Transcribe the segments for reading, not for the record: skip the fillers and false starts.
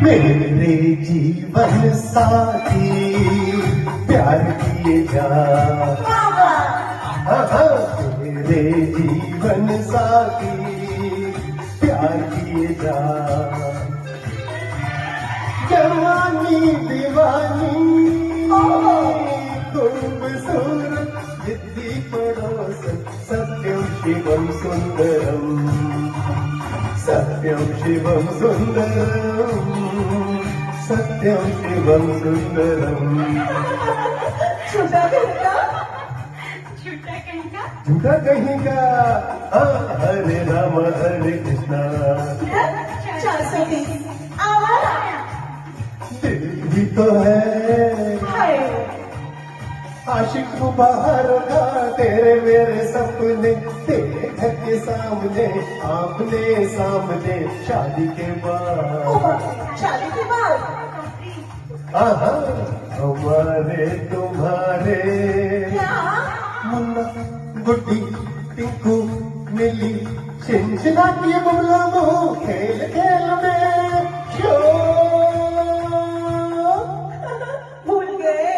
मेरे जीवन साथी प्यार किए जा, मेरे जीवन साथी प्यार किए जा, जवानी दीवानी खूबसूरत जिद्दी पड़ोसन सत्यम शिवम सुंदरम, सत्यम शिवम सुंदरम, सत्यम शिवम सुंदरम। छोटा घंटा छोटा घंटा झूठा कहीं का हरे राम हरे कृष्णा, 420 आवारा दिल भी तो है हाय आशिक बाहर का, तेरे मेरे सपने तेरे घर के सामने आमने सामने शादी के बाद, शादी के बाद आहा हमारे तुम्हारे क्या मुन्ना गुड्डी टिंकू मिली छिनछिना की बुलानो खेल खेल में शो, भूल गए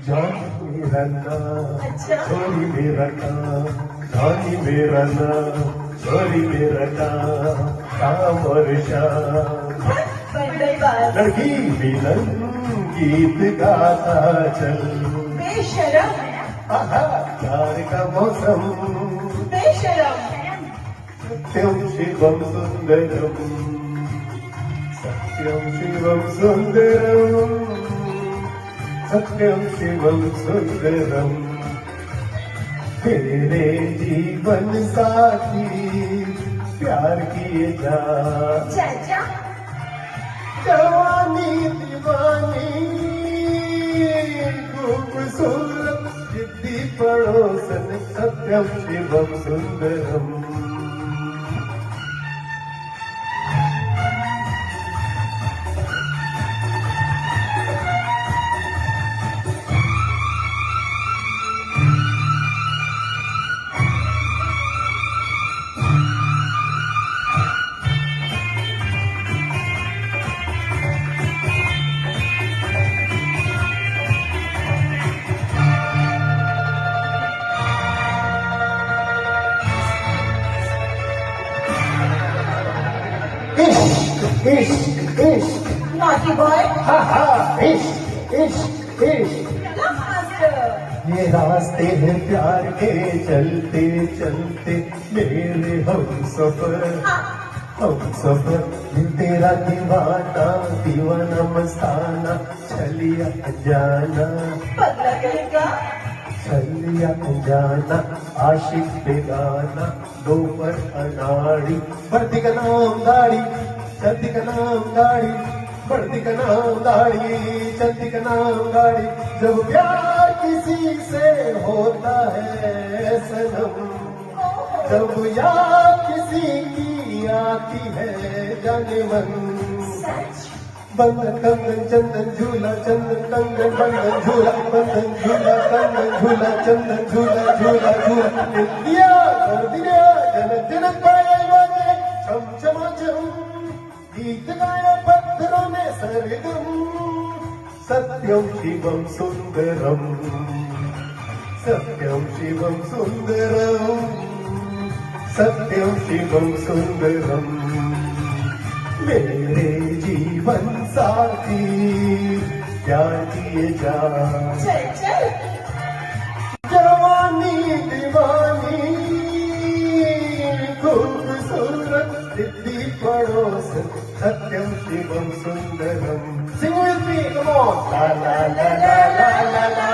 जान मेरा नाम अच्छा छोरी मेरा काम, जानी मेरा नाम छोरी मेरा काम और शाम, बंदरबाज लड़की मिलन गीत गाता चल, बेशरम आहा प्यार का मौसम बेशरम सत्यम शिवम सुंदरम, सत्यम शिवम सुंदरम, सत्यम शिवम सुंदरम। तेरे जीवन साथी प्यार किए जा, चाचा जवानी दीवानी खूबसूरत जिद्दी पड़ोसन सत्यम शिवम सुंदरम। इश्क इश्क इश्क नॉटी बॉय हा हा इश्क इश्क इश्क, लव मास्टर ये रास्ते हैं प्यार के चलते चलते मेरे हम सफर तेरा दीवाना दीवाना मस्ताना छलिया जाना, पगला कहेगा छलिया जाना आशिक बेगाना दो पर अनाड़ी बढ़ती का नाम दाढ़ी चलती का नाम दाढ़ी बढ़ती का नाम दाढ़ी चलती का नाम गाड़ी, जब प्यार किसी से होता है सनम, जब याद किसी की आती है जाने मन, सच बंधन कंगन चंदन झूला चंदन कंगन बंधन झूला बंधन झूला कंगन झूला चंदन झूला झूला झूला दिया कर दिया जनक जनक पाए बाजे छम छमा छम, गीत गाया पत्थरों में सरगम, सत्यम शिवम सुंदरम, सत्यम शिवम सुंदरम, सत्यम शिवम सुंदरम। मेरे जीवन साथी प्यार किए जा, चल चल जवानी दीवानी खूबसूरत जिद्दी पड़ोस Satyam Shivam Sundaram. Sing with me, come on. La la la la la la la.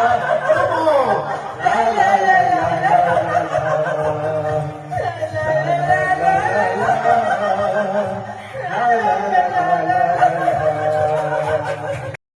Come on. La la